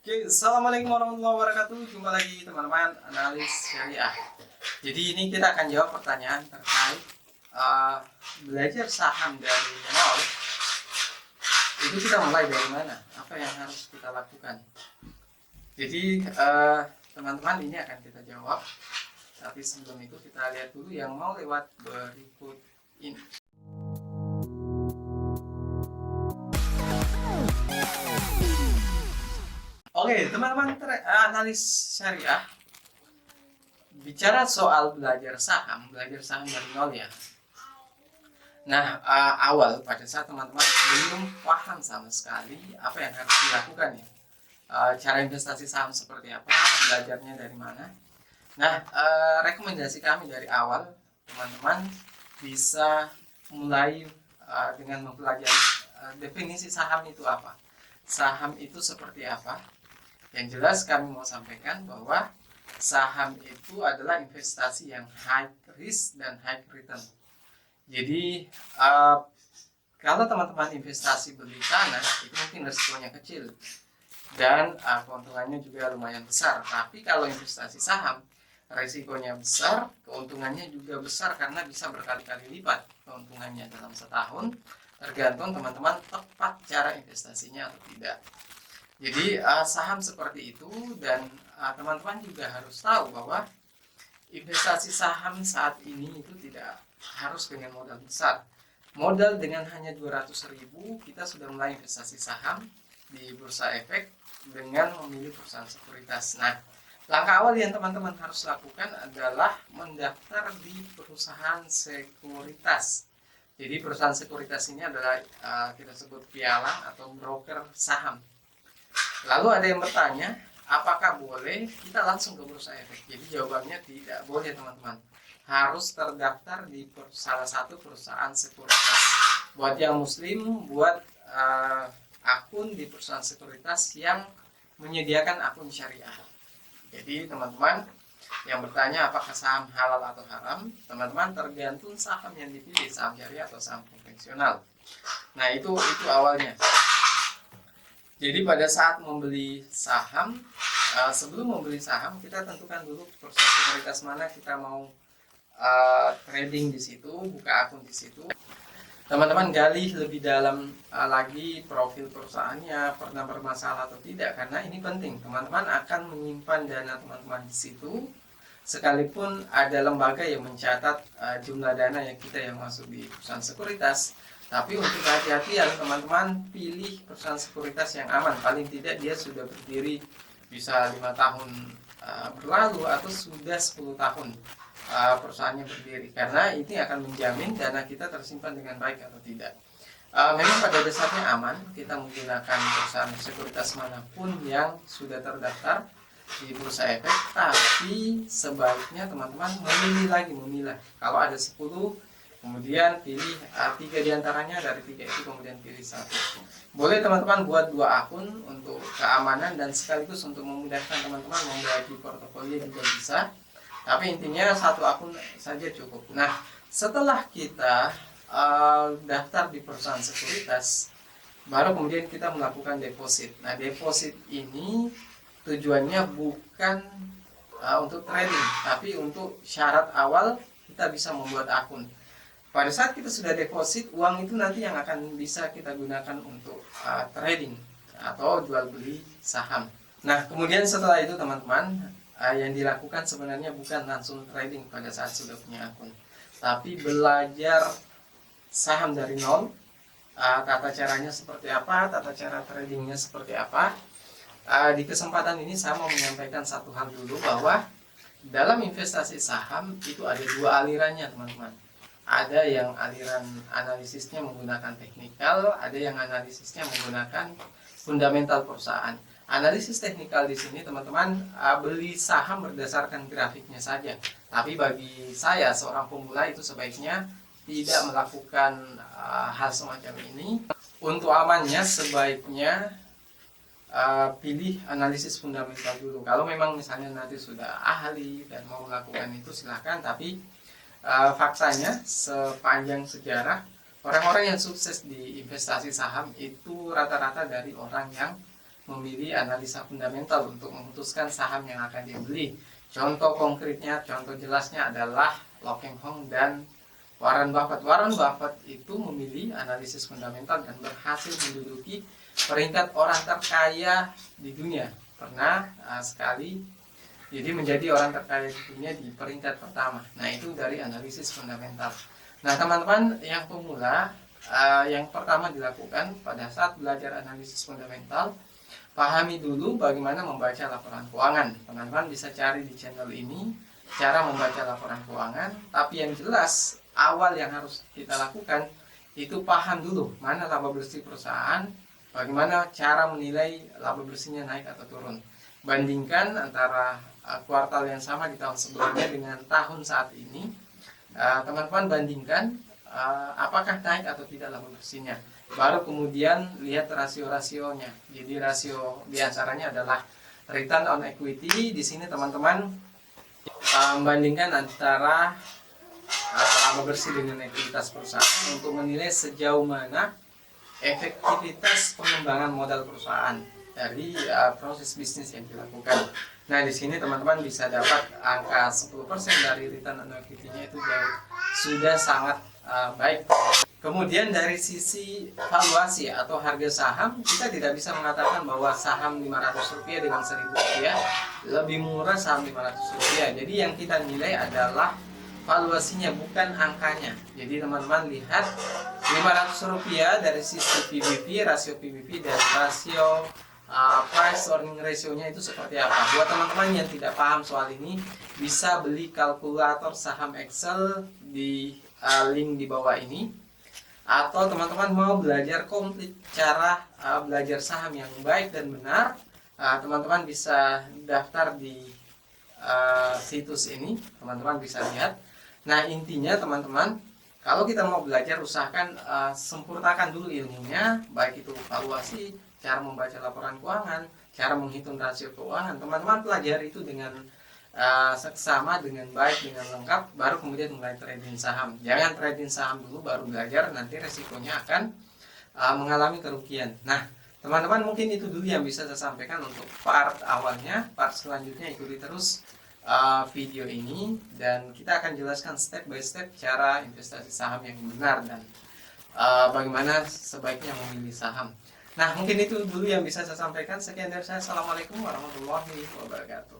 Oke, assalamualaikum warahmatullahi wabarakatuh. Jumpa lagi teman-teman analis syariah. Jadi ini kita akan jawab pertanyaan terkait belajar saham dari nol. Itu kita mulai dari mana? Apa yang harus kita lakukan? Jadi teman-teman ini akan kita jawab. Tapi sebelum itu kita lihat dulu yang mau lewat berikut ini. Oke, teman-teman analis syariah, bicara soal belajar saham dari nol ya. Nah, awal pada saat teman-teman belum paham sama sekali apa yang harus dilakukan ya, cara investasi saham seperti apa, belajarnya dari mana. Nah, rekomendasi kami dari awal, teman-teman bisa mulai dengan mempelajari definisi saham itu apa, saham itu seperti apa. Yang jelas kami mau sampaikan bahwa saham itu adalah investasi yang high risk dan high return. Jadi kalau teman-teman investasi beli tanah itu mungkin risikonya kecil dan keuntungannya juga lumayan besar. Tapi kalau investasi saham risikonya besar, keuntungannya juga besar karena bisa berkali-kali lipat keuntungannya dalam setahun, tergantung teman-teman tepat cara investasinya atau tidak. Jadi saham seperti itu, dan teman-teman juga harus tahu bahwa investasi saham saat ini itu tidak harus dengan modal besar. Modal dengan hanya 200.000 kita sudah mulai investasi saham di Bursa Efek dengan memilih perusahaan sekuritas. Nah, langkah awal yang teman-teman harus lakukan adalah mendaftar di perusahaan sekuritas. Jadi perusahaan sekuritas ini adalah kita sebut pialang atau broker saham. Lalu ada yang bertanya, apakah boleh kita langsung ke Bursa Efek? Jadi jawabannya tidak boleh teman-teman. Harus terdaftar di salah satu perusahaan sekuritas. Buat yang muslim, buat akun di perusahaan sekuritas yang menyediakan akun syariah. Jadi teman-teman yang bertanya apakah saham halal atau haram, teman-teman tergantung saham yang dipilih, saham syariah atau saham konvensional. Nah itu awalnya. Jadi pada saat membeli saham, sebelum membeli saham kita tentukan dulu perusahaan sekuritas mana kita mau trading di situ, buka akun di situ. Teman-teman gali lebih dalam lagi profil perusahaannya, pernah bermasalah atau tidak, karena ini penting. Teman-teman akan menyimpan dana teman-teman di situ, sekalipun ada lembaga yang mencatat jumlah dana yang kita yang masuk di perusahaan sekuritas. Tapi untuk kehati-hatian teman-teman pilih perusahaan sekuritas yang aman. Paling tidak dia sudah berdiri bisa 5 tahun berlalu atau sudah 10 tahun perusahaannya berdiri. Karena ini akan menjamin dana kita tersimpan dengan baik atau tidak. Memang pada dasarnya aman kita menggunakan perusahaan sekuritas manapun yang sudah terdaftar di Bursa Efek. Tapi sebaiknya teman-teman memilah. Kalau ada 10, kemudian pilih 3 diantaranya, dari 3 itu kemudian pilih 1. Boleh teman-teman buat 2 akun untuk keamanan dan sekaligus untuk memudahkan teman-teman membagi portofolio juga bisa. Tapi intinya 1 akun saja cukup. Nah, setelah kita daftar di perusahaan sekuritas, baru kemudian kita melakukan deposit. Nah, deposit ini tujuannya bukan untuk trading, tapi untuk syarat awal kita bisa membuat akun. Pada saat kita sudah deposit, uang itu nanti yang akan bisa kita gunakan untuk trading atau jual beli saham. Nah, kemudian setelah itu teman-teman, yang dilakukan sebenarnya bukan langsung trading pada saat sudah punya akun, tapi belajar saham dari nol, tata caranya seperti apa, tata cara tradingnya seperti apa. Di kesempatan ini saya mau menyampaikan satu hal dulu, bahwa dalam investasi saham itu ada 2 alirannya teman-teman. Ada yang aliran analisisnya menggunakan teknikal, ada yang analisisnya menggunakan fundamental perusahaan. Analisis teknikal di sini teman-teman beli saham berdasarkan grafiknya saja. Tapi bagi saya seorang pemula itu sebaiknya tidak melakukan hal semacam ini. Untuk amannya sebaiknya pilih analisis fundamental dulu. Kalau memang misalnya nanti sudah ahli dan mau melakukan itu silahkan, tapi faktanya sepanjang sejarah orang-orang yang sukses di investasi saham itu rata-rata dari orang yang memilih analisa fundamental untuk memutuskan saham yang akan dibeli. Contoh konkretnya, contoh jelasnya adalah Lo Keng Hong dan Warren Buffett. Warren Buffett itu memilih analisis fundamental dan berhasil menduduki peringkat orang terkaya di dunia. Pernah sekali jadi menjadi orang terkaya di dunia di peringkat pertama. Nah, itu dari analisis fundamental. Nah, teman-teman yang pemula, yang pertama dilakukan pada saat belajar analisis fundamental, pahami dulu bagaimana membaca laporan keuangan. Teman-teman bisa cari di channel ini cara membaca laporan keuangan, tapi yang jelas awal yang harus kita lakukan itu paham dulu mana laba bersih perusahaan, bagaimana cara menilai laba bersihnya naik atau turun. Bandingkan antara kuartal yang sama di tahun sebelumnya dengan tahun saat ini. Teman-teman bandingkan apakah naik atau tidak laba bersihnya. Baru kemudian lihat rasio-rasionya. Jadi rasio diantaranya adalah return on equity. Di sini teman-teman membandingkan antara laba bersih dengan ekuitas perusahaan untuk menilai sejauh mana efektivitas pengembangan modal perusahaan dari proses bisnis yang dilakukan. Nah, di sini teman-teman bisa dapat angka 10% dari return on equity-nya itu sudah sangat baik. Kemudian dari sisi valuasi atau harga saham, kita tidak bisa mengatakan bahwa saham Rp500 dengan Rp1.000 lebih murah saham Rp500. Jadi yang kita nilai adalah valuasinya, bukan angkanya. Jadi teman-teman lihat Rp500 dari sisi PBV, rasio PBV dan rasio price earning ratio-nya itu seperti apa. Buat teman-teman yang tidak paham soal ini, bisa beli kalkulator saham Excel di link di bawah ini. Atau teman-teman mau belajar komplit cara belajar saham yang baik dan benar, teman-teman bisa daftar di situs ini, teman-teman bisa lihat. Nah, intinya teman-teman, kalau kita mau belajar, usahakan sempurnakan dulu ilmunya, baik itu valuasi, cara membaca laporan keuangan, cara menghitung rasio keuangan. Teman-teman pelajari itu dengan seksama, dengan baik, dengan lengkap, baru kemudian mulai trading saham. Jangan trading saham dulu baru belajar, nanti resikonya akan mengalami kerugian. Nah, teman-teman mungkin itu dulu yang bisa saya sampaikan untuk part awalnya. Part selanjutnya ikuti terus video ini, dan kita akan jelaskan step by step cara investasi saham yang benar dan bagaimana sebaiknya memilih saham. Nah, mungkin itu dulu yang bisa saya sampaikan. Sekian dari saya. Assalamualaikum warahmatullahi wabarakatuh.